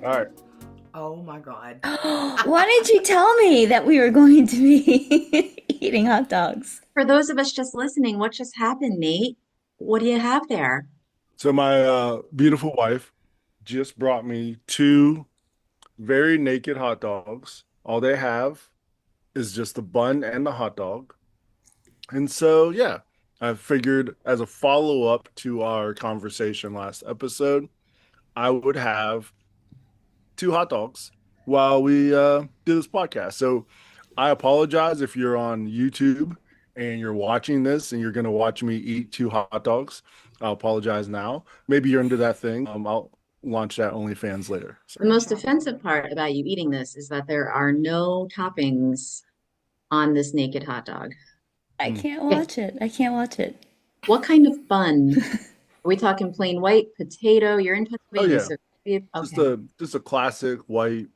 All right. Oh my God. Why did you tell me that we were going to be eating hot dogs? For those of us just listening, what just happened, Nate? What do you have there? So my beautiful wife just brought me two very naked hot dogs. All they have is just the bun and the hot dog. And so, yeah, I figured as a follow-up to our conversation last episode, I would have two hot dogs while we do this podcast. So I apologize if you're on YouTube and you're watching this and you're going to watch me eat two hot dogs. I'll apologize now. Maybe you're into that thing. I'll launch that OnlyFans later. The most offensive part about you eating this is that there are no toppings on this naked hot dog. I can't watch it. I can't watch it. What kind of bun? Are we talking plain white, potato? You're in Pennsylvania, Oh, so okay. Just a classic white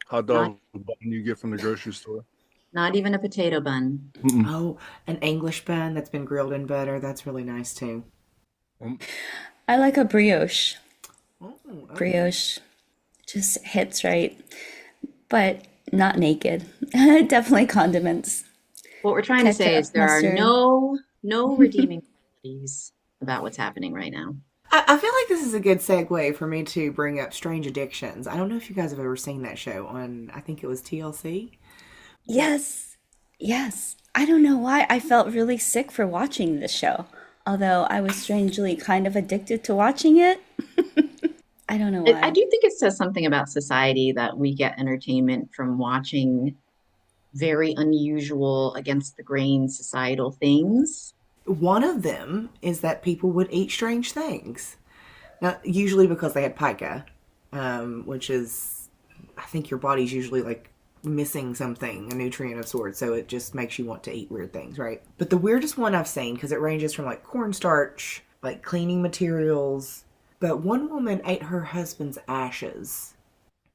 hot dog bun you get from the grocery store. Not even a potato bun. Mm-mm. Oh, an English bun that's been grilled in butter. That's really nice too. I like a brioche. Oh, okay. Brioche just hits right, but not naked. Definitely condiments. What we're trying to say Ketchup, is there are mustard. no redeeming qualities about what's happening right now. I feel like this is a good segue for me to bring up Strange Addictions. I don't know if you guys have ever seen that show on, I think it was TLC. Yes. Yes. I don't know why I felt really sick for watching this show, although I was strangely kind of addicted to watching it. I don't know why. I do think it says something about society that we get entertainment from watching very unusual, against the grain societal things. One of them is that people would eat strange things. Now, usually because they had pica, which is, I think your body's usually like missing something, a nutrient of sorts, so it just makes you want to eat weird things, right? But the weirdest one I've seen, because it ranges from like cornstarch, like cleaning materials, but one woman ate her husband's ashes.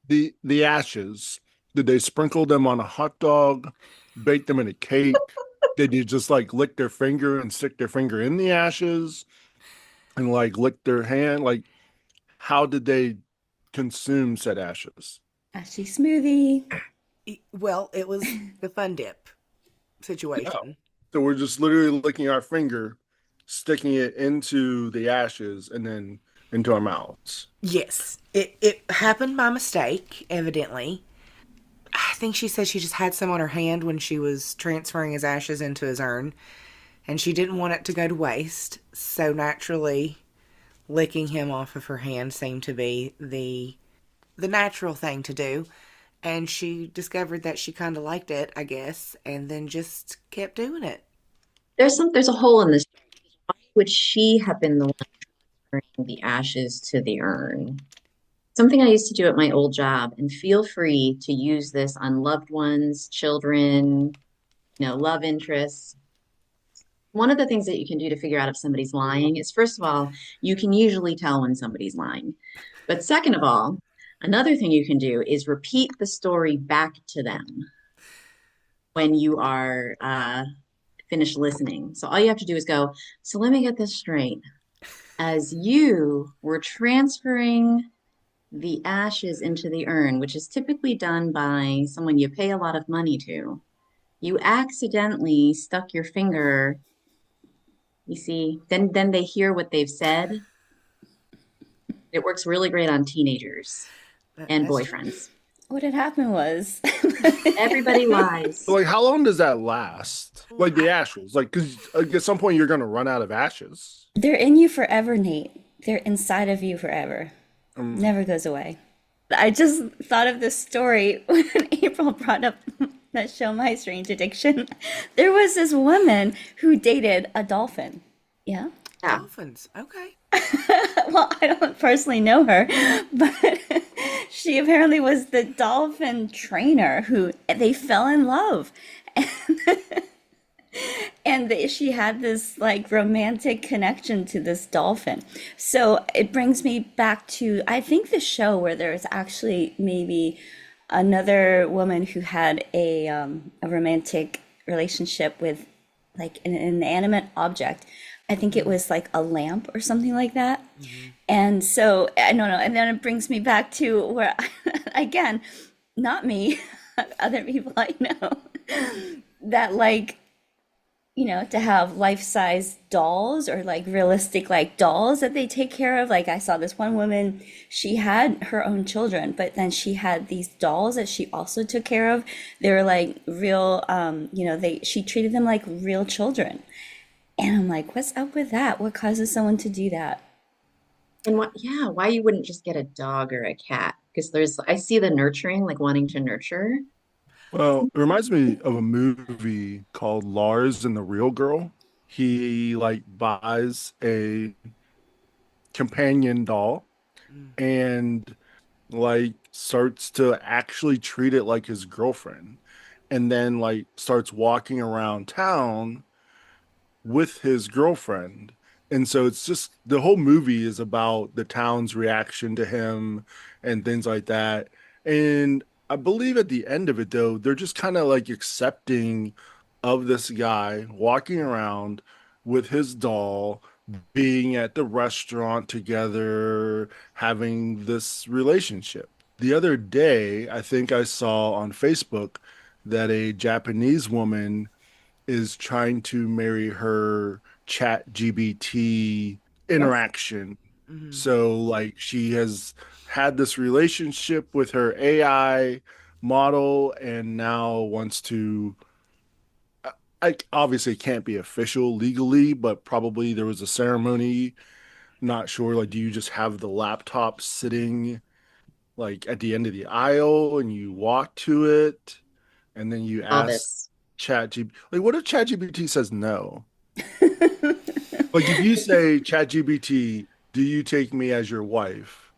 The ashes, did they sprinkle them on a hot dog, bake them in a cake? Did you just like lick their finger and stick their finger in the ashes and like lick their hand? Like, how did they consume said ashes? Ashy smoothie. Well, it was the fun dip situation. So we're just literally licking our finger, sticking it into the ashes, and then into our mouths. Yes, it happened by mistake, evidently. I think she said she just had some on her hand when she was transferring his ashes into his urn, and she didn't want it to go to waste, so naturally licking him off of her hand seemed to be the natural thing to do, and she discovered that she kind of liked it, I guess, and then just kept doing it. There's a hole in this. Why would she have been the one transferring the ashes to the urn? Something I used to do at my old job, and feel free to use this on loved ones, children, love interests. One of the things that you can do to figure out if somebody's lying is, first of all, you can usually tell when somebody's lying. But second of all, another thing you can do is repeat the story back to them when you are finished listening. So all you have to do is go, so let me get this straight. As you were transferring the ashes into the urn, which is typically done by someone you pay a lot of money to, you accidentally stuck your finger. You see, then they hear what they've said. It works really great on teenagers and boyfriends. What had happened was Everybody lies. So, like, how long does that last? Like the ashes, like, because at some point you're gonna run out of ashes. they're in you forever, Nate. They're inside of you forever. Never goes away. I just thought of this story when April brought up that show, My Strange Addiction. There was this woman who dated a dolphin. Yeah? Yeah. Dolphins, okay. Well, I don't personally know her, but she apparently was the dolphin trainer who they fell in love. And she had this like romantic connection to this dolphin. So it brings me back to, I think, the show where there's actually maybe another woman who had a romantic relationship with like an inanimate object. I think it was like a lamp or something like that. And so I don't know. And then it brings me back to where, again, not me, other people I know, that like, to have life-size dolls or like realistic like dolls that they take care of. Like I saw this one woman, she had her own children, but then she had these dolls that she also took care of. They were like real, she treated them like real children. And I'm like, what's up with that? What causes someone to do that? And why you wouldn't just get a dog or a cat? Because I see the nurturing, like wanting to nurture. Well, it reminds me of a movie called Lars and the Real Girl. He like buys a companion doll and like starts to actually treat it like his girlfriend, and then like starts walking around town with his girlfriend. And so it's just the whole movie is about the town's reaction to him and things like that. And I believe at the end of it, though, they're just kind of like accepting of this guy walking around with his doll, being at the restaurant together, having this relationship. The other day, I think I saw on Facebook that a Japanese woman is trying to marry her chat GBT Yes. interaction. So like she has had this relationship with her AI model and now wants to I obviously it can't be official legally, but probably there was a ceremony. Not sure. Like, do you just have the laptop sitting like at the end of the aisle and you walk to it and then you All ask this. ChatGPT, like, what if ChatGPT says no? Like, if you say, ChatGPT, do you take me as your wife?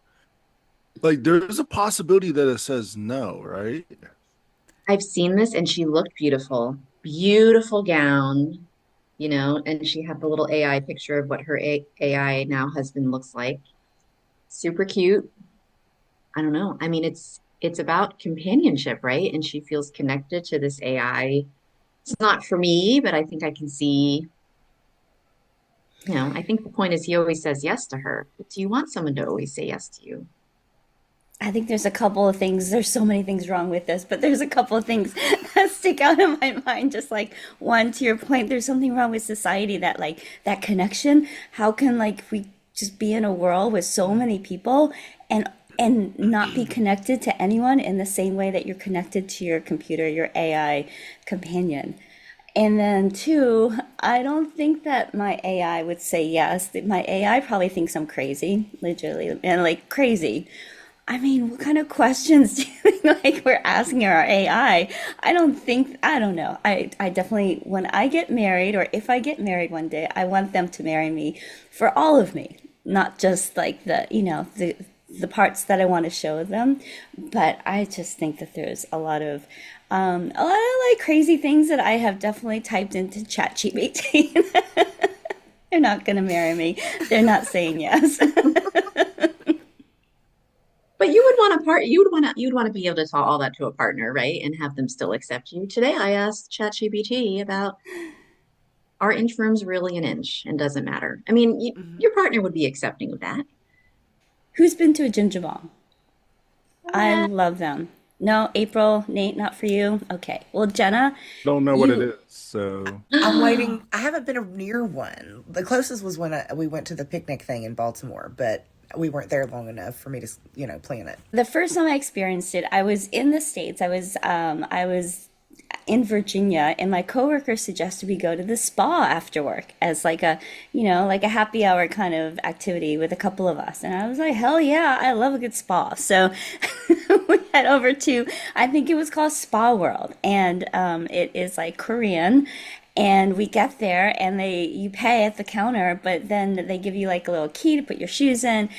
Like, there's a possibility that it says no, right? I've seen this and she looked beautiful. Beautiful gown, and she had the little AI picture of what her AI now husband looks like. Super cute. I don't know. I mean, it's about companionship, right? And she feels connected to this AI. It's not for me, but I think I can see, I think the point is he always says yes to her. But do you want someone to always say yes to you? I think there's a couple of things. There's so many things wrong with this, but there's a couple of things that stick out in my mind. Just like one, to your point, there's something wrong with society that like that connection. How can like we just be in a world with so many people and not be connected to anyone in the same way that you're connected to your computer, your AI companion? And then two, I don't think that my AI would say yes. My AI probably thinks I'm crazy, literally, and like crazy. I mean, what kind of questions do you think like we're asking our AI? I don't know. I definitely, when I get married or if I get married one day, I want them to marry me for all of me, not just like the parts that I want to show them. But I just think that there's a lot of like crazy things that I have definitely typed into ChatGPT. They're not gonna marry me. They're not saying yes. But you would want you'd want to be able to tell all that to a partner, right? And have them still accept you. Today I asked ChatGPT about are inch rooms really an inch and doesn't matter. I mean, your partner would be accepting of that. Who's been to a jjimjilbang? I love them. No, April, Nate, not for you. Okay. Well, Jenna, Don't know what it you is. So, I'm waiting. I haven't been near one. The closest was when we went to the picnic thing in Baltimore, but we weren't there long enough for me to, plan it. the first time I experienced it, I was in the States. I was in Virginia, and my coworker suggested we go to the spa after work as like a happy hour kind of activity with a couple of us. And I was like, hell yeah, I love a good spa. So we head over to, I think it was called Spa World, and it is like Korean. And we get there, and you pay at the counter, but then they give you like a little key to put your shoes in,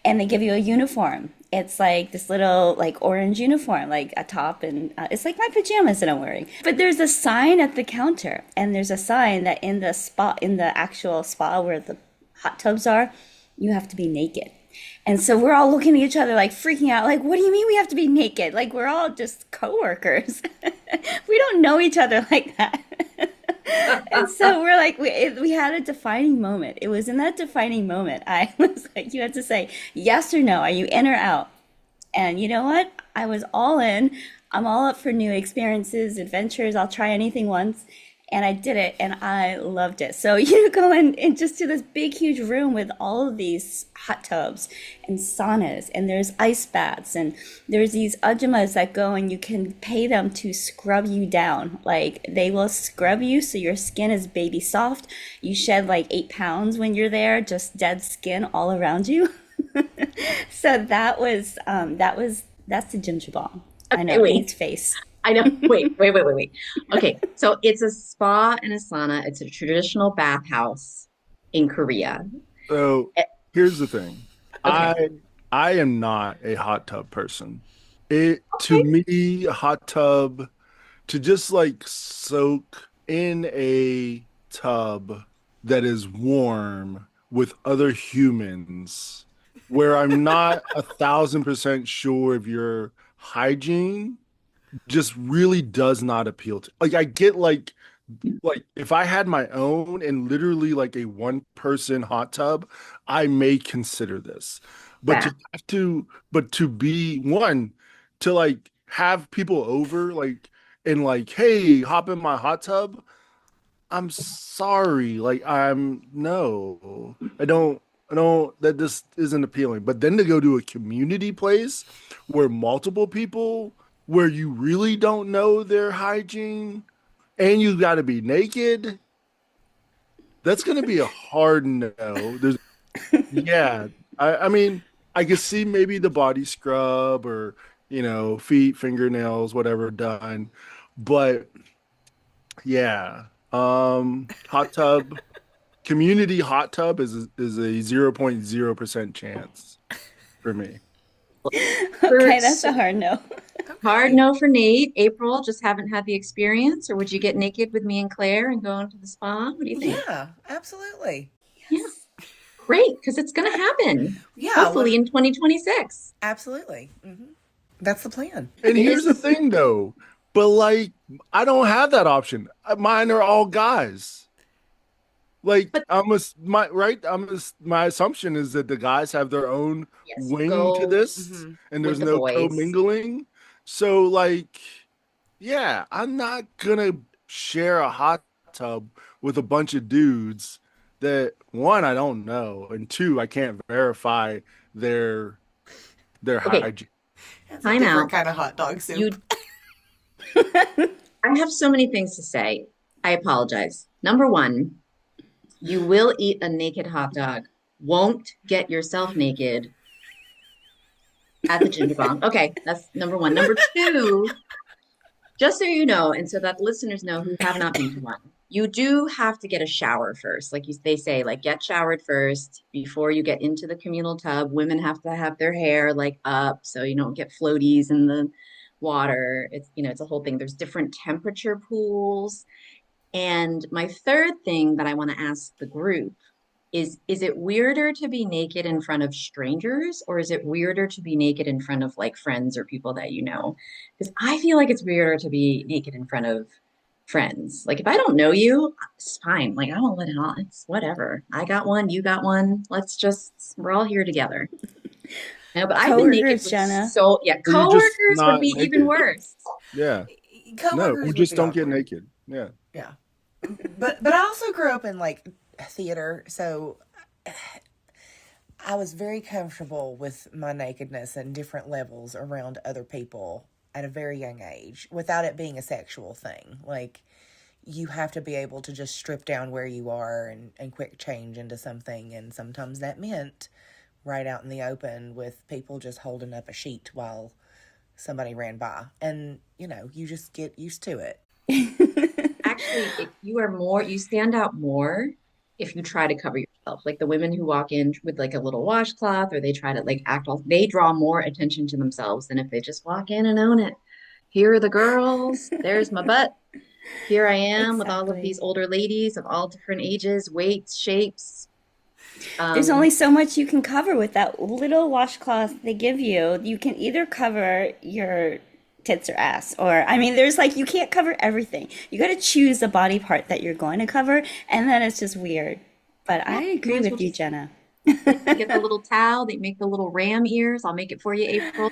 and they give you a uniform. It's like this little like orange uniform, like a top, and it's like my pajamas that I'm wearing. But there's a sign at the counter, and there's a sign that in the actual spa where the hot tubs are, you have to be naked. And so we're all looking at each other like freaking out, like, what do you mean we have to be naked? Like we're all just coworkers. We don't know each other like that. And so we're like, we had a defining moment. It was in that defining moment, I was like, you had to say yes or no. Are you in or out? And you know what? I was all in. I'm all up for new experiences, adventures. I'll try anything once. And I did it and I loved it. So you go in just to this big, huge room with all of these hot tubs and saunas, and there's ice baths, and there's these ajumas that go and you can pay them to scrub you down. Like they will scrub you so your skin is baby soft. You shed like 8 pounds when you're there, just dead skin all around you. So that's the jjimjilbang. I know, wait. Nate's face. I know. Wait. Okay, so it's a spa and a sauna. It's a traditional bathhouse in Korea. So here's the thing. Okay. I am not a hot tub person. To me, a hot tub, to just like soak in a tub that is warm with other humans, where I'm not 1,000% sure of your hygiene, just really does not appeal to. Like I get like if I had my own and literally like a one person hot tub, I may consider this. But Fair. to be one, to like have people over like and like, hey, hop in my hot tub. I'm sorry. Like I'm no. I don't that this isn't appealing. But then to go to a community place where multiple people where you really don't know their hygiene and you got to be naked, that's going to be a hard no. There's, yeah. I mean, I could see maybe the body scrub or, feet, fingernails, whatever done. But yeah, hot tub, community hot tub is a 0.0% chance for me. Okay, that's a hard no. Hard no for Nate. April, just haven't had the experience, or would you get naked with me and Claire and go into the spa? What do you think? Yeah, absolutely. Yeah, great, because it's going to happen. Yeah, Hopefully in 2026. Absolutely. That's the plan. And here's the thing though, but like I don't have that option. Mine are all guys. Like But my assumption is that the guys have their own yes, wing to go this and with there's the no boys. co-mingling. So like, yeah, I'm not gonna share a hot tub with a bunch of dudes that one, I don't know, and two, I can't verify their Okay, hygiene. That's a time different out. kind of hot dog soup. You, I have so many things to say. I apologize. Number one, you will eat a naked hot dog. Won't get yourself naked at the jjimjilbang. Okay, that's number one. Number two, just so you know, and so that listeners know who have not been to one, you do have to get a shower first. Like they say, like get showered first before you get into the communal tub. Women have to have their hair like up so you don't get floaties in the water. It's a whole thing. There's different temperature pools. And my third thing that I want to ask the group is it weirder to be naked in front of strangers, or is it weirder to be naked in front of like friends or people that you know? Because I feel like it's weirder to be naked in front of friends. Like if I don't know you, it's fine. Like I won't let it on. It's whatever. I got one, you got one. We're all here together. No, but I've been naked Coworkers, with Jenna. You're just coworkers would not be even naked. worse. Yeah. No, Coworkers we would just be don't get awkward. naked. Yeah. Yeah. But I also grew up in like theater, so I was very comfortable with my nakedness and different levels around other people at a very young age without it being a sexual thing. Like you have to be able to just strip down where you are and quick change into something, and sometimes that meant right out in the open with people just holding up a sheet while somebody ran by. And you just get used to it. Actually, you stand out more if you try to cover yourself. Like the women who walk in with like a little washcloth or they try to like act all, they draw more attention to themselves than if they just walk in and own it. Here are the girls. There's my butt. Here I am with all of Exactly. these older ladies of all different ages, weights, shapes. There's only so much you can cover with that little washcloth they give you. You can either cover your tits or ass. Or, I mean, there's like, you can't cover everything. You got to choose the body part that you're going to cover, and then it's just weird. But Yeah, I you might agree as well with you, just Jenna. get the little towel. They make the little ram ears. I'll make it for you, April.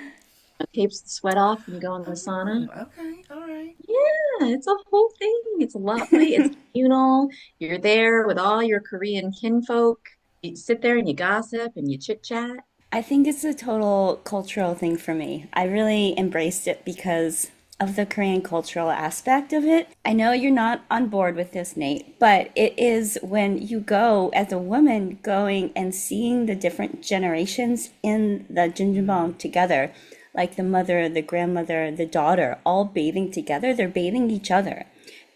It tapes the sweat off when you go in the sauna. Oh, okay. All right. Yeah, it's a whole thing. It's lovely. It's communal. You're there with all your Korean kinfolk. You sit there and you gossip and you chit chat. I think it's a total cultural thing for me. I really embraced it because of the Korean cultural aspect of it. I know you're not on board with this, Nate, but it is when you go as a woman going and seeing the different generations in the jjimjilbang together, like the mother, the grandmother, the daughter, all bathing together. They're bathing each other.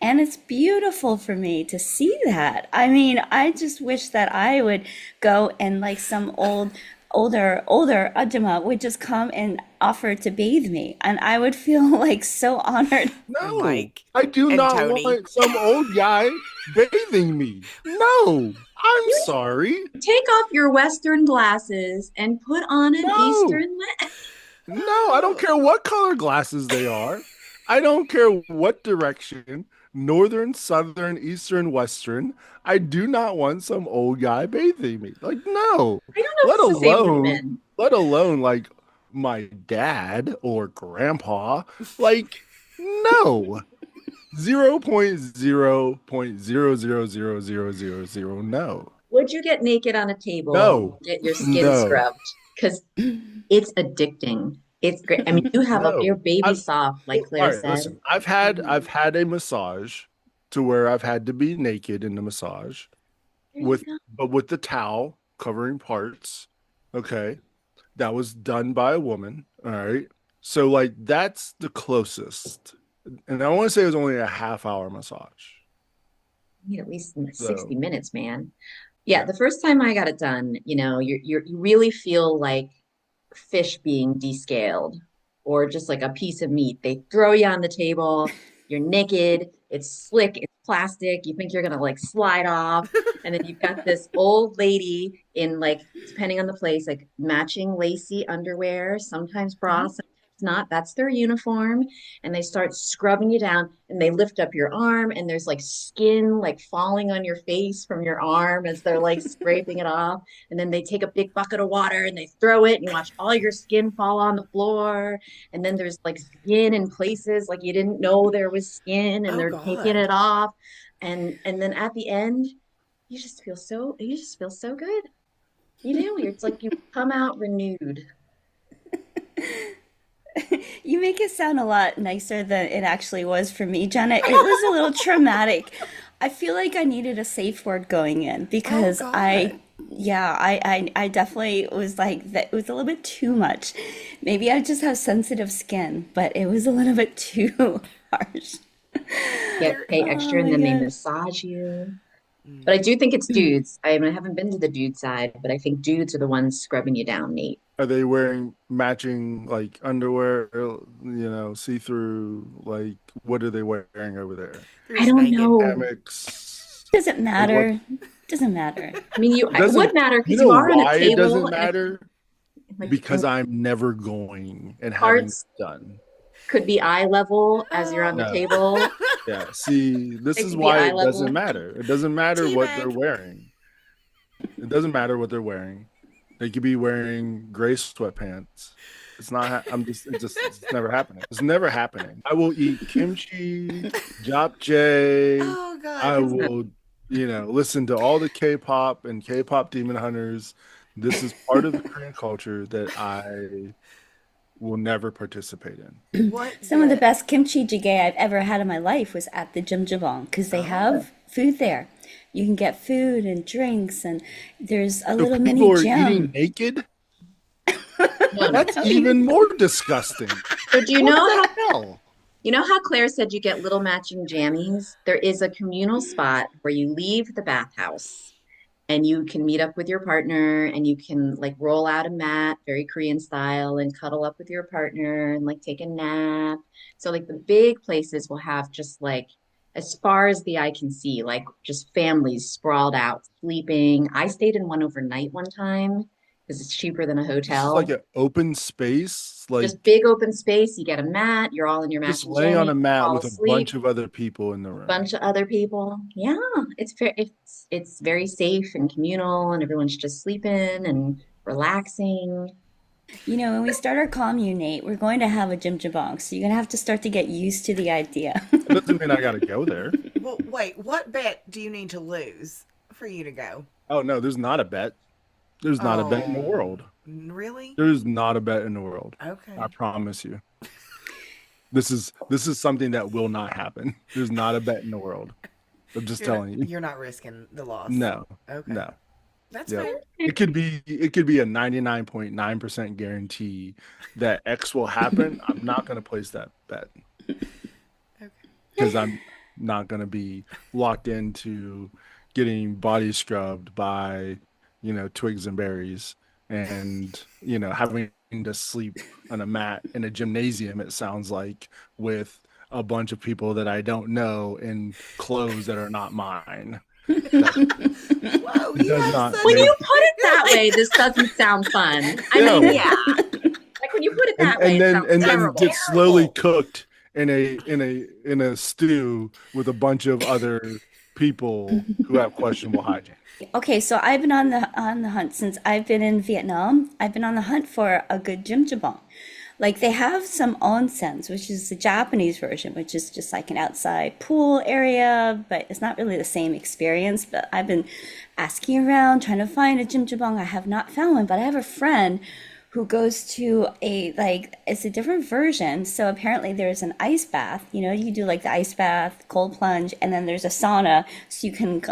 And it's beautiful for me to see that. I mean, I just wish that I would go and like some older Ajama would just come and offer to bathe me. And I would feel like so honored. And No, Mike I do and not Tony. want some old guy bathing me. No, I'm You sorry. take off your Western glasses and put on an No, Eastern lens. no, I don't care what color glasses they are. I don't care what direction, northern, southern, eastern, western. I do not want some old guy bathing me. Like, no. I don't know if Let it's the same for alone, men. let alone like my dad or grandpa. Like, no. 0.0.0000000 no. Would you get naked on a table, No. get your skin No. scrubbed? Because it's addicting. It's great. I mean, you have a No. your baby soft, like Well, all Claire right, said. listen. I've Mhm. had a massage to where I've had to be naked in the massage There you with go. but with the towel covering parts. Okay. That was done by a woman. All right. So like that's the closest. And I want to say it was only a half hour massage. You need at least 60 So minutes, man. Yeah, yeah. the first time I got it done, you really feel like fish being descaled or just like a piece of meat. They throw you on the table, you're naked, it's slick, it's plastic, you think you're gonna like slide off, and then you've got this old lady in like, depending on the place, like matching lacy underwear, sometimes bra, sometimes not. That's their uniform. And they start scrubbing you down and they lift up your arm and there's like skin like falling on your face from your arm as they're like scraping it off. And then they take a big bucket of water and they throw it and you watch all your skin fall on the floor. And then there's like skin in places like you didn't know there was skin and Oh they're taking God. it off. And then at the end, you just feel so good. You do. It's like you come out renewed. You make it sound a lot nicer than it actually was for me, Jenna. It was a little traumatic. I feel like I needed a safe word going in Oh because God. I definitely was like that. It was a little bit too much. Maybe I just have sensitive skin, but it was a little bit too harsh. Get There. pay Oh extra and my then they gosh. massage you. But I Mm. do think it's dudes. I mean, I haven't been to the dude side, but I think dudes are the ones scrubbing you down, Nate. Are they wearing matching like underwear, see through? Like, what are they wearing over there? They're I just don't naked. know. Hammocks? Doesn't Like what? matter. Doesn't matter. I mean, It it would doesn't, matter you because you know are on a why it table doesn't and if matter? like Because I'm never going and having it parts done. could be eye level as you're on the Oh. No. table. Yeah. See, this It is could be why eye it doesn't level. matter. It doesn't matter what they're Teabag. wearing. It doesn't matter what they're wearing. They could be wearing gray sweatpants. It's not, it's never happening. It's never happening. I will eat kimchi, japchae. Oh God. I That's not will, listen to all the K-pop and K-pop Demon Hunters. This is part of the Korean culture that I will never participate in. What Some of the the? best kimchi jjigae I've ever had in my life was at the jjimjilbang because they Oh. have food there. You can get food and drinks, and there's a So little people mini are eating gym. naked? no, no. That's even more disgusting. So do What the hell? you know how Claire said you get little matching jammies? There is a communal spot where you leave the bathhouse and you can meet up with your partner and you can like roll out a mat, very Korean style, and cuddle up with your partner and like take a nap. So like the big places will have just like as far as the eye can see, like just families sprawled out sleeping. I stayed in one overnight one time because it's cheaper than a This is hotel. like an open space, like Just big open space. You get a mat. You're all in your just matching laying on jammies. a You mat fall with a asleep. bunch of other people in the A room. bunch of other people. Yeah, it's very safe and communal, and everyone's just sleeping and relaxing. You know, when we start our commune, Nate, we're going to have a jjimjilbang, so you're gonna have to start to get used to the idea. That doesn't mean I got to go there. Well, wait, what bet do you need to lose for you to go? Oh no, there's not a bet. There's not a bet in the Oh, world. really? There's not a bet in the world. Okay. I promise you. This is something that will not happen. There's not a bet in the world. I'm just telling you. You're not risking the loss. No. Okay. No. That's Yeah. fair. It could be a 99.9% guarantee that X will happen. I'm not going to place that bet Okay. because I'm not going to be locked into getting body scrubbed by, twigs and berries and, having to sleep on a mat in a gymnasium, it sounds like, with a bunch of people that I don't know in clothes that are not mine. Whoa, It you does have not such When make- you put it that way, this doesn't sound fun. I No. mean, yeah. Like when you put it that way, it sounds and then terrible. get slowly cooked in a stew with a bunch of other people who have questionable hygiene. Okay, so I've been on the hunt since I've been in Vietnam. I've been on the hunt for a good jjimjilbang. Like they have some onsens, which is the Japanese version, which is just like an outside pool area, but it's not really the same experience. But I've been asking around trying to find a jjimjilbang. I have not found one, but I have a friend who goes to it's a different version. So apparently there's an ice bath. You know, you do like the ice bath, cold plunge, and then there's a sauna, so you can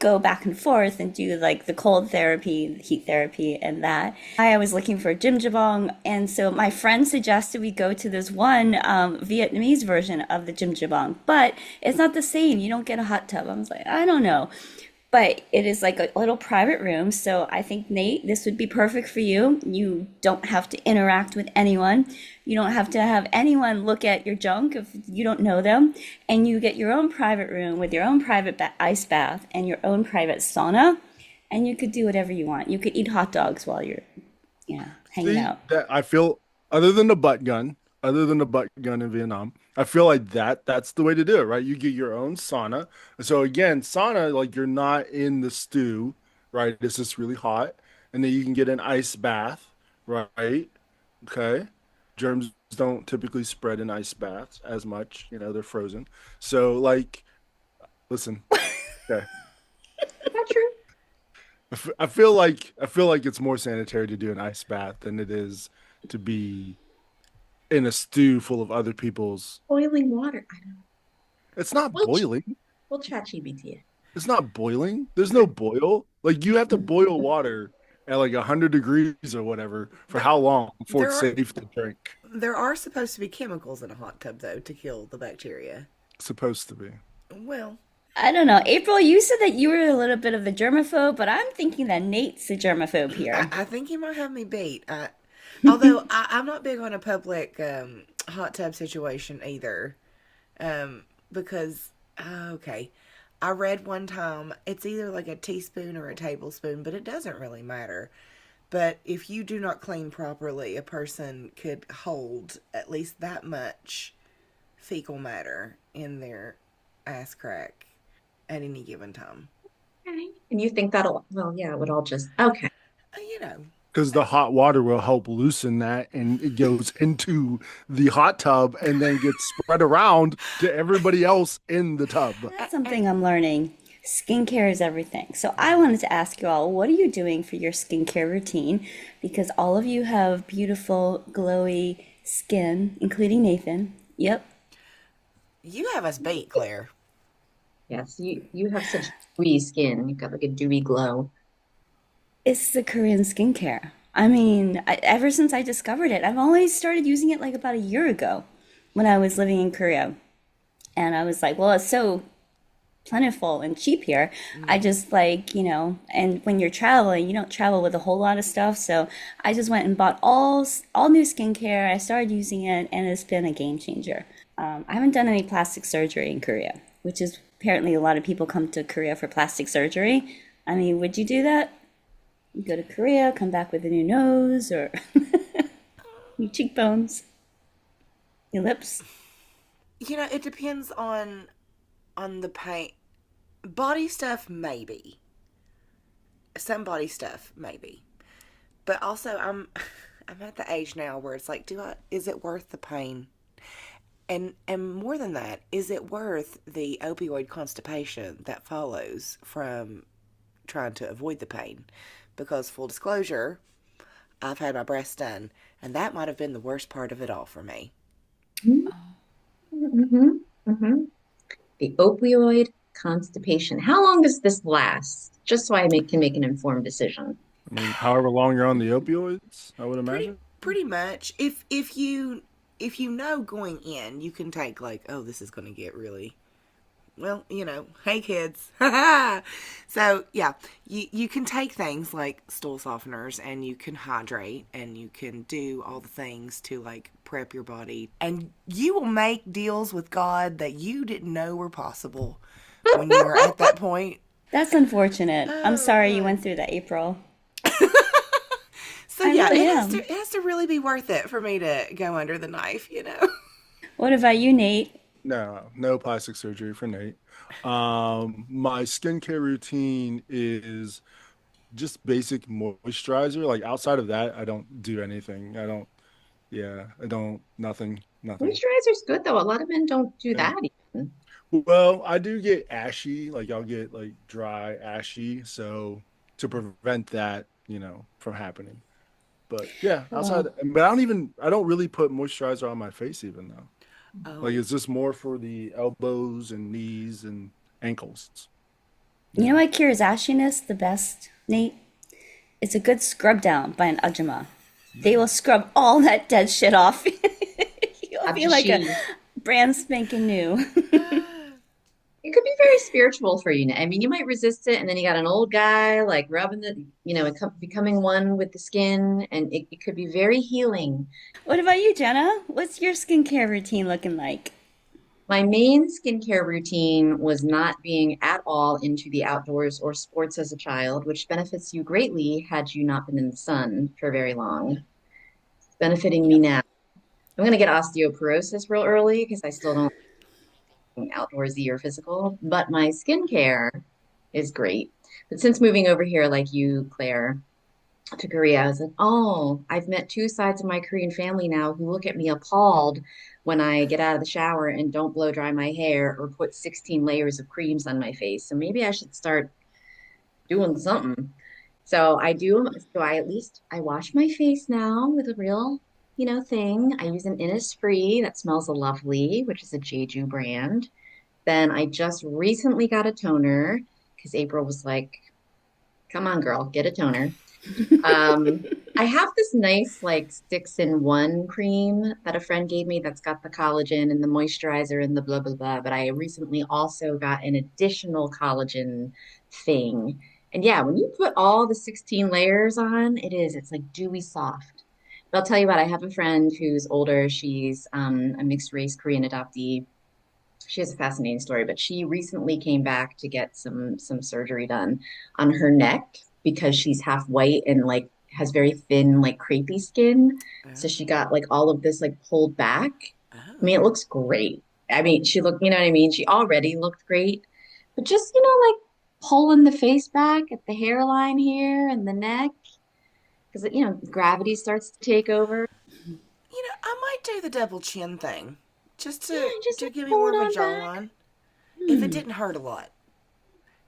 go back and forth and do like the cold therapy, the heat therapy, and that. I was looking for a jjimjilbang, and so my friend suggested we go to this one Vietnamese version of the jjimjilbang, but it's not the same. You don't get a hot tub. I was like, I don't know. But it is like a little private room. So I think, Nate, this would be perfect for you. You don't have to interact with anyone. You don't have to have anyone look at your junk if you don't know them. And you get your own private room with your own private ice bath and your own private sauna. And you could do whatever you want. You could eat hot dogs while you're, hanging See, out. that I feel other than the butt gun in Vietnam, I feel like that's the way to do it, right? You get your own sauna. So again, sauna, like you're not in the stew, right? It's just really hot. And then you can get an ice bath, right? Okay. Germs don't typically spread in ice baths as much, they're frozen. So like, listen, okay. Is that true? I feel like it's more sanitary to do an ice bath than it is to be in a stew full of other people's. Boiling water. I don't know. It's not Well, boiling. We'll chat GBT it. It's not boiling. There's no boil. Like you have to boil water at like 100 degrees or whatever for how long before it's There are- safe to drink? There are supposed to be chemicals in a hot tub, though, to kill the bacteria. Supposed to be. Well, I don't know. April, you said that you were a little bit of the germaphobe, but I'm thinking that Nate's the germaphobe here. I think he might have me beat. Although I'm not big on a public hot tub situation either. Because, okay, I read one time it's either like a teaspoon or a tablespoon, but it doesn't really matter. But if you do not clean properly, a person could hold at least that much fecal matter in their ass crack at any given time. Okay. And you think it would all just, okay. You know. Because the hot water will help loosen that and it goes into the hot tub and then gets spread around to everybody else in the tub. That's something I'm learning. Skincare is everything. So I wanted to ask you all, what are you doing for your skincare routine? Because all of you have beautiful, glowy skin, including Nathan. Yep. You have us beat, Claire. Yes, you have such dewy skin. You've got like a dewy glow. It's the Korean skincare. I mean, ever since I discovered it, I've only started using it like about a year ago when I was living in Korea. And I was like, well, it's so plentiful and cheap here. I just and when you're traveling, you don't travel with a whole lot of stuff. So I just went and bought all new skincare. I started using it and it's been a game changer. I haven't done any plastic surgery in Korea, which is apparently a lot of people come to Korea for plastic surgery. I mean, would you do that? You go to Korea, come back with a new nose or new cheekbones, new lips. It depends on the pain. Body stuff, maybe. Some body stuff, maybe. But also, I'm at the age now where it's like, is it worth the pain? And more than that, is it worth the opioid constipation that follows from trying to avoid the pain? Because full disclosure, I've had my breasts done, and that might have been the worst part of it all for me. Mm-hmm. Mm-hmm. The opioid constipation. How long does this last? Just so I can make an informed decision. I mean, however long you're on the opioids, I would Pretty imagine. pretty much. If you know going in, you can take like, oh, this is going to get really, well, hey kids. So yeah, you can take things like stool softeners, and you can hydrate, and you can do all the things to like prep your body, and you will make deals with God that you didn't know were possible when you were at that point. That's unfortunate. I'm sorry you God. went through that, April. So I yeah, really it has to really be worth it for me to go under the knife. What about you, Nate? No plastic surgery for Nate. My skincare routine is just basic moisturizer. Like outside of that, I don't do anything. I don't, nothing. Moisturizer's good though. A lot of men don't do Yeah. that even. Well, I do get ashy, like I'll get like dry, ashy. So to prevent that, from happening. But yeah, Well, but I don't really put moisturizer on my face even though. Like Oh, it's just more for the elbows and knees and ankles. you know Yeah. what cures ashiness the best, Nate? It's a good scrub down by an ajumma. They will scrub all that dead shit off. You'll be like a Adoptee. brand spanking new. It could be very spiritual for you. I mean, you might resist it, and then you got an old guy like rubbing becoming one with the skin, and it could be very healing. What about you, Jenna? What's your skincare routine looking like? My main skincare routine was not being at all into the outdoors or sports as a child, which benefits you greatly had you not been in the sun for very long. It's benefiting me Yep. now. I'm going to get osteoporosis real early because I still don't like outdoorsy or physical, but my skincare is great. But since moving over here, like you, Claire, to Korea, I was like, oh, I've met two sides of my Korean family now who look at me appalled when I get out of the shower and don't blow dry my hair or put 16 layers of creams on my face. So maybe I should start doing something. So I do, so I at least I wash my face now with a real, thing. I use an Innisfree that smells lovely, which is a Jeju brand. Then I just recently got a toner because April was like, come on, girl, get a toner. I have this nice like 6-in-1 cream that a friend gave me that's got the collagen and the moisturizer and the blah blah blah. But I recently also got an additional collagen thing. And yeah, when you put all the 16 layers on, it's like dewy soft. But I'll tell you what, I have a friend who's older. She's a mixed race Korean adoptee. She has a fascinating story, but she recently came back to get some surgery done on her neck because she's half white and like has very thin, like crepey skin. So she got like all of this like pulled back. I oh. mean, it looks great. I mean, she looked, you know what I mean? She already looked great, but just, like pulling the face back at the hairline here and the neck, because, gravity starts to take over. I might do the double chin thing, just Yeah, to just to like give me pull more it of a on back. jawline. If it Hmm. didn't hurt a lot.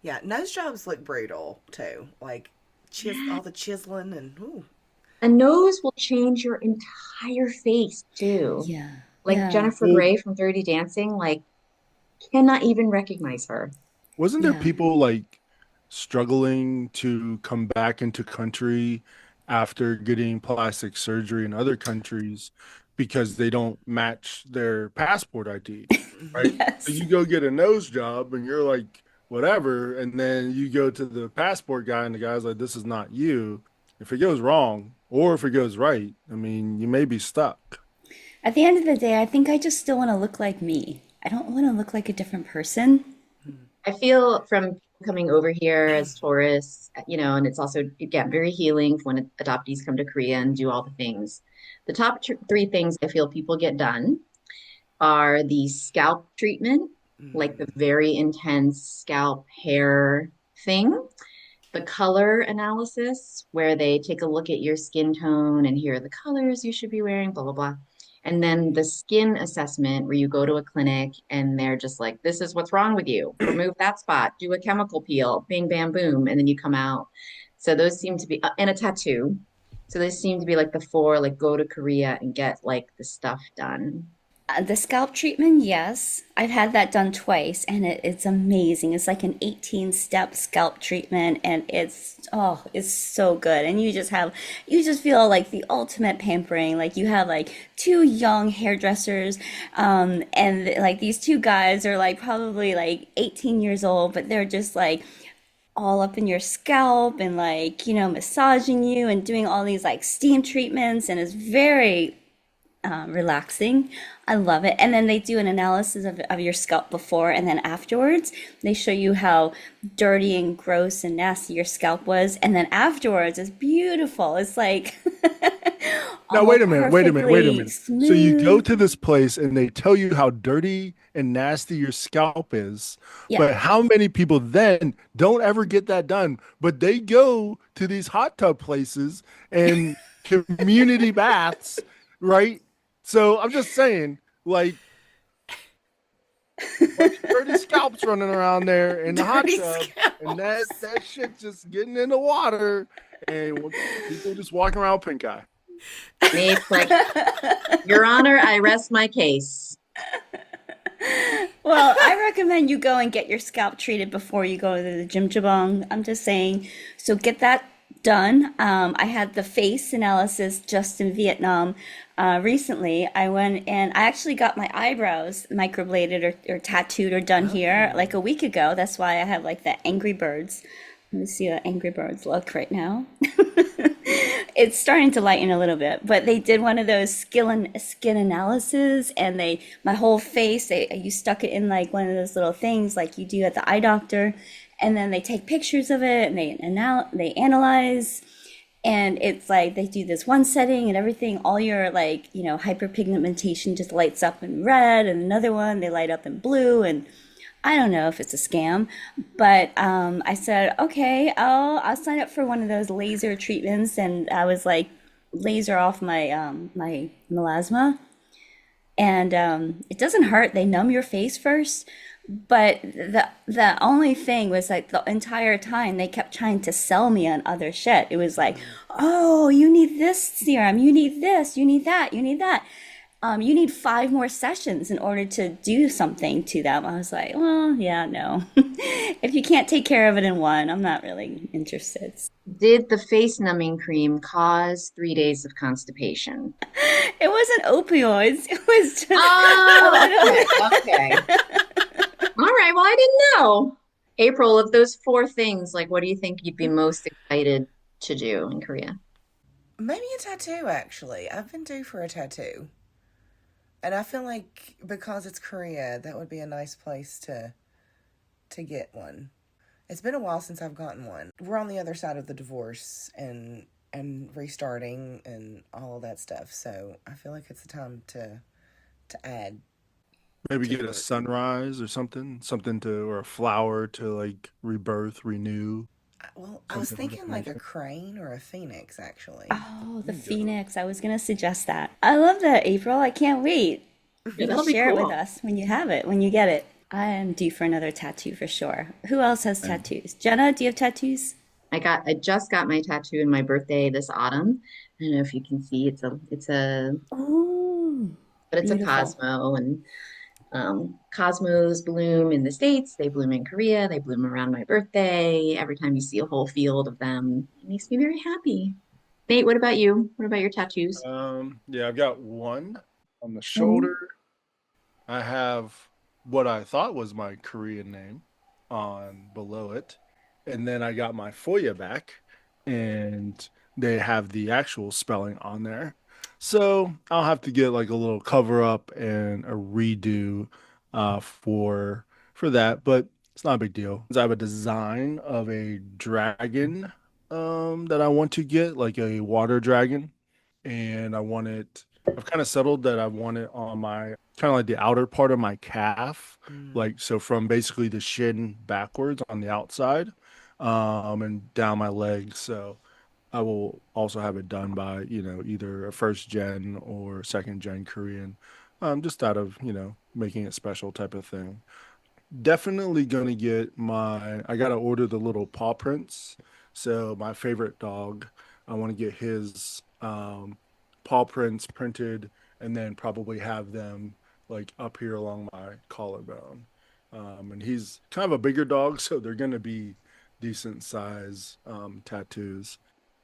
Yeah, nose jobs look brutal too. Like Yeah. all the chiseling and ooh. A nose will change your entire face too. Yeah. Like Yeah. Jennifer Well, Grey from Dirty Dancing, like cannot even recognize her. wasn't there Yeah. people like struggling to come back into country after getting plastic surgery in other countries because they don't match their passport ID, right? So Yes. you go get a nose job and you're like, whatever. And then you go to the passport guy and the guy's like, this is not you. If it goes wrong or if it goes right, I mean, you may be stuck. At the end of the day, I think I just still want to look like me. I don't want to look like a different person. I feel from coming over here as tourists, and it's also, again, very healing when adoptees come to Korea and do all the things. The top three things I feel people get done are the scalp treatment, like the very intense scalp hair thing, the color analysis, where they take a look at your skin tone and here are the colors you should be wearing, blah, blah, blah. And then the skin assessment, where you go to a clinic and they're just like, this is what's wrong with you. Remove that spot, do a chemical peel, bing, bam, boom. And then you come out. So those seem to be, and a tattoo. So those seem to be like the four, like go to Korea and get like the stuff done. The scalp treatment, yes. I've had that done twice and it's amazing. It's like an 18-step scalp treatment and it's so good. And you just feel like the ultimate pampering. Like you have like two young hairdressers, and like these two guys are like probably like 18 years old, but they're just like all up in your scalp and like, massaging you and doing all these like steam treatments, and it's very relaxing. I love it. And then they do an analysis of your scalp before and then afterwards. They show you how dirty and gross and nasty your scalp was. And then afterwards, it's beautiful. It's like Now, all wait a minute, wait a minute, wait a minute. So you go smooth. to this place and they tell you how dirty and nasty your scalp is, Yeah. but how many people then don't ever get that done, but they go to these hot tub places and community baths, right? So I'm just saying, like, bunch of dirty scalps running around there in the hot Dirty tub, and scalps. that shit just getting in the water, and people just walking around pink eye. Nate's like, Your Honor, I rest my case. Well, I recommend you go and get your scalp treated before you go to the jjimjilbang. I'm just saying. So get that done. I had the face analysis just in Vietnam recently. I went and I actually got my eyebrows microbladed or tattooed or done here like a week ago. That's why I have like the Angry Birds. Let me see how Angry Birds look right now. It's starting to lighten a little bit, but they did one of those skin analysis, and my whole face, you stuck it in like one of those little things like you do at the eye doctor, and then they take pictures of it and they analyze, and it's like they do this one setting and everything, all your like hyperpigmentation just lights up in red, and another one they light up in blue, and I don't know if it's a scam, but I said, okay, I'll sign up for one of those laser treatments, and I was like, laser off my melasma, and it doesn't hurt. They numb your face first, but the only thing was like the entire time they kept trying to sell me on other shit. It was like, oh, you need this serum, you need this, you need that, you need that. You need 5 more sessions in order to do something to them. I was like, well, yeah, no. If you can't take care of it in one, I'm not really interested. Did the face numbing cream cause 3 days of constipation? It wasn't opioids. It was just a Oh, little. okay, okay. All right. Well, I didn't know. April, of those four things, like what do you think you'd be most excited to do in Korea? Maybe a tattoo, actually. I've been due for a tattoo. And I feel like because it's Korea, that would be a nice place to get one. It's been a while since I've gotten one. We're on the other side of the divorce and restarting and all of that stuff. So I feel like it's the time to add Maybe to get the a list. sunrise or something to, or a flower to like rebirth, renew, Well, I was something of that thinking like a nature. crane or a phoenix, actually. Oh, the Phoenix. I was gonna suggest that. I love that, April. I can't wait. Yeah, You that'll be share it with cool. us when you have it, when you get it. I am due for another tattoo for sure. Who else has tattoos? Jenna, do you have tattoos? I just got my tattoo in my birthday this autumn. I don't know if you can see Oh, but it's a beautiful. Cosmo, and cosmos bloom in the States, they bloom in Korea, they bloom around my birthday. Every time you see a whole field of them, it makes me very happy. Nate, what about you? What about your tattoos? Yeah, I've got one on the Oh, shoulder. I have what I thought was my Korean name on below it. And then I got my FOIA back and they have the actual spelling on there. So I'll have to get like a little cover up and a redo for that. But It's not a big deal. I have a design of a dragon that I want to get, like a water dragon. And I want it, I've kind of settled that I want it on my kind of like the outer part of my calf. Mm. Like so from basically the shin backwards on the outside, and down my legs. So I will also have it done by, either a first gen or second gen Korean, just out of, making it special type of thing. Definitely gonna get I gotta order the little paw prints. So my favorite dog, I want to get his paw prints printed and then probably have them like up here along my collarbone. And he's kind of a bigger dog, so they're gonna be decent size tattoos.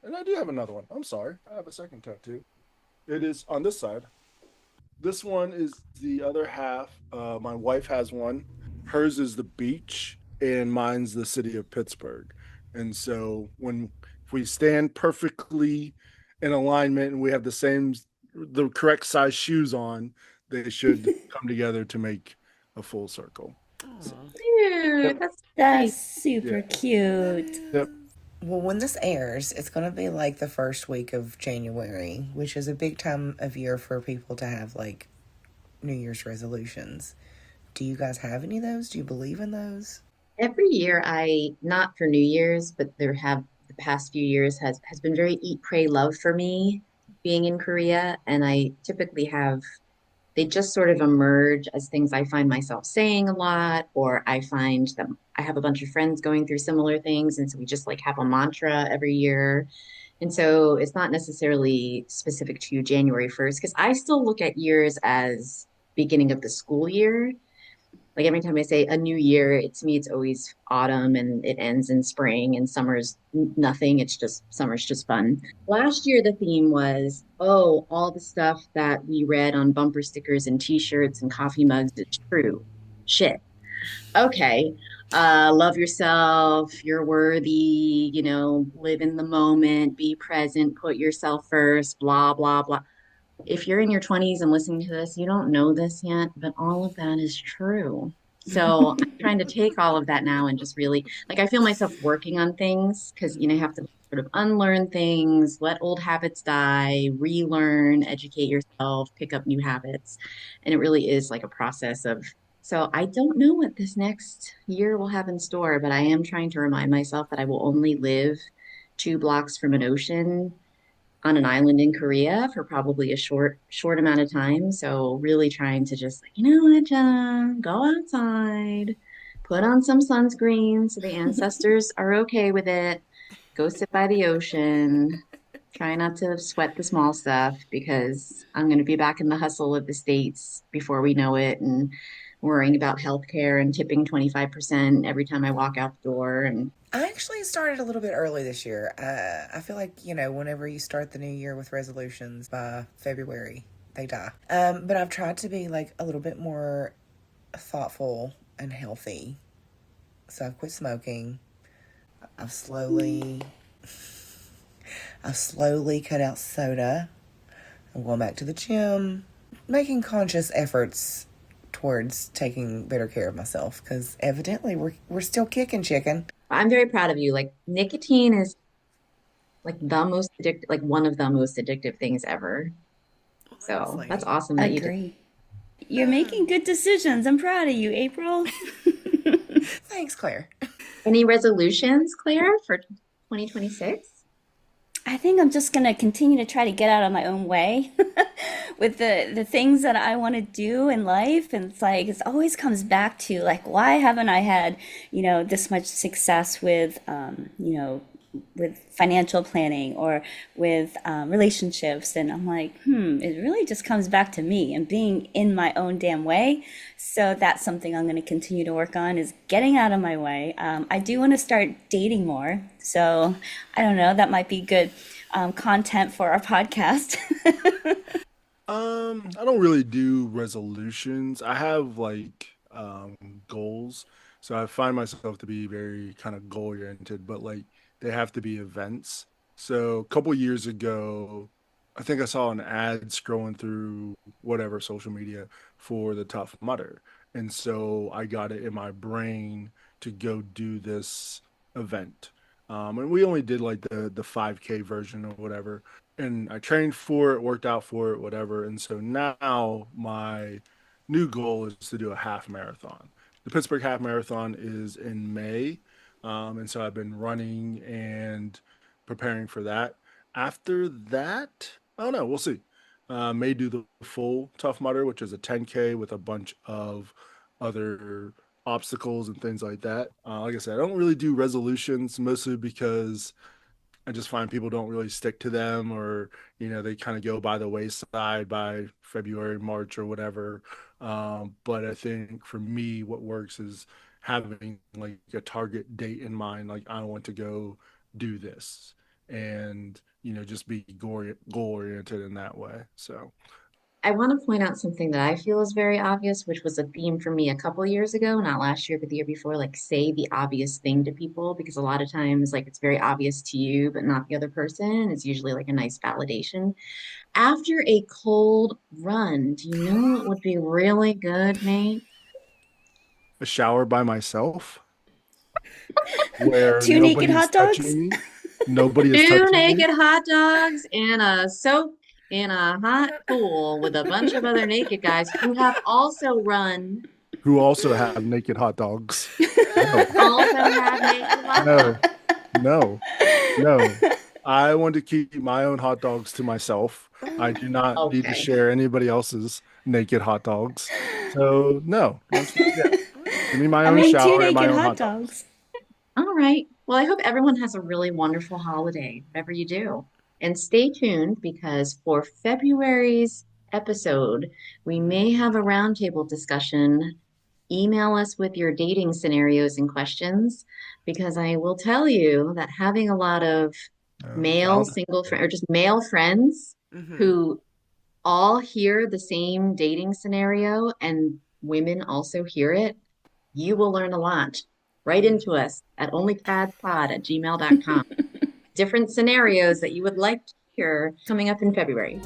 And I do have another one. I'm sorry. I have a second tattoo. It is on this side. This one is the other half. My wife has one. Hers is the beach, and mine's the city of Pittsburgh. And so if we stand perfectly in alignment and we have the correct size shoes on, they should come together to make a full circle. So, Aw. Dude, yep, that's That's nice. super yeah, cute. yep. Well, when this airs, it's going to be like the first week of January, which is a big time of year for people to have like New Year's resolutions. Do you guys have any of those? Do you believe in those? Every year not for New Year's, but the past few years has been very eat, pray, love for me being in Korea. And I typically they just sort of emerge as things I find myself saying a lot, or I find that I have a bunch of friends going through similar things. And so we just like have a mantra every year. And so it's not necessarily specific to January 1st, because I still look at years as beginning of the school year. Like every time I say a new year, to me, it's always autumn and it ends in spring, and summer's nothing. It's just summer's just fun. Last year, the theme was, oh, all the stuff that we read on bumper stickers and t-shirts and coffee mugs is true. Shit. Okay. Love yourself. You're worthy, live in the moment, be present, put yourself first, blah, blah, blah. If you're in your 20s and listening to this, you don't know this yet, but all of that is true. So I'm trying to take all of that now and just really, like, I feel myself working on things because, you have to sort of unlearn things, let old habits die, relearn, educate yourself, pick up new habits. And it really is like a process of, so I don't know what this next year will have in store, but I am trying to remind myself that I will only live 2 blocks from an ocean on an island in Korea for probably a short amount of time. So really trying to just like, you know what, Jenna, go outside, put on some sunscreen so the ancestors are okay with it. Go sit by the ocean. Try not to sweat the small stuff because I'm going to be back in the hustle of the States before we know it and worrying about healthcare and tipping 25% every time I walk out the door. And I actually started a little bit early this year. I feel like, whenever you start the new year with resolutions by February, they die. But I've tried to be like a little bit more thoughtful and healthy. So I've quit smoking. I've slowly, I've slowly cut out soda. I'm going back to the gym, making conscious efforts towards taking better care of myself because evidently we're still kicking chicken. I'm very proud of you. Like nicotine is like the most addictive, like one of the most addictive things ever. So that's Honestly. awesome that you did. Agree. You're making good decisions. I'm proud of you, April. Thanks, Claire. Any resolutions, Claire, for 2026? I think I'm just gonna continue to try to get out of my own way with the things that I want to do in life. And it's like it always comes back to like why haven't I had, this much success with with financial planning or with relationships. And I'm like, it really just comes back to me and being in my own damn way. So that's something I'm going to continue to work on is getting out of my way. I do want to start dating more. So I don't know, that might be good content for our podcast. I don't really do resolutions. I have like goals. So I find myself to be very kind of goal oriented, but like they have to be events. So a couple years ago, I think I saw an ad scrolling through whatever social media for the Tough Mudder. And so I got it in my brain to go do this event. And we only did like the 5K version or whatever. And I trained for it, worked out for it, whatever. And so now my new goal is to do a half marathon. The Pittsburgh Half Marathon is in May. And so I've been running and preparing for that. After that, I don't know. We'll see. May do the full Tough Mudder, which is a 10K with a bunch of other obstacles and things like that. Like I said, I don't really do resolutions, mostly because I just find people don't really stick to them, or they kind of go by the wayside by February, March, or whatever. But I think for me, what works is having like a target date in mind. Like, I want to go do this, and just be goal oriented in that way. So I want to point out something that I feel is very obvious, which was a theme for me a couple years ago, not last year, but the year before. Like, say the obvious thing to people, because a lot of times, like, it's very obvious to you, but not the other person. It's usually like a nice validation. After a cold run, do you know what would be really good, Nate? a shower by myself where Two naked nobody's hot dogs? touching me. Nobody is Two touching me. naked hot dogs and a soak in a hot pool with a bunch of other naked guys who have also run, Who also have naked hot dogs. also have naked hot dogs. No, no, no. I want to keep my own hot dogs to myself. I do not need to Okay. share anybody else's naked hot dogs. So no, give me my own Two shower and my naked own hot hot dogs. dogs. All right. Well, I hope everyone has a really wonderful holiday, whatever you do. And stay tuned, because for February's episode, we may have a roundtable discussion. Email us with your dating scenarios and questions, because I will tell you that having a lot of male Valentine. single friend or just male friends Mhm. who all hear the same dating scenario and women also hear it, you will learn a lot. Write into us at onlykadspod@gmail.com. Different scenarios that you would like to hear coming up in February.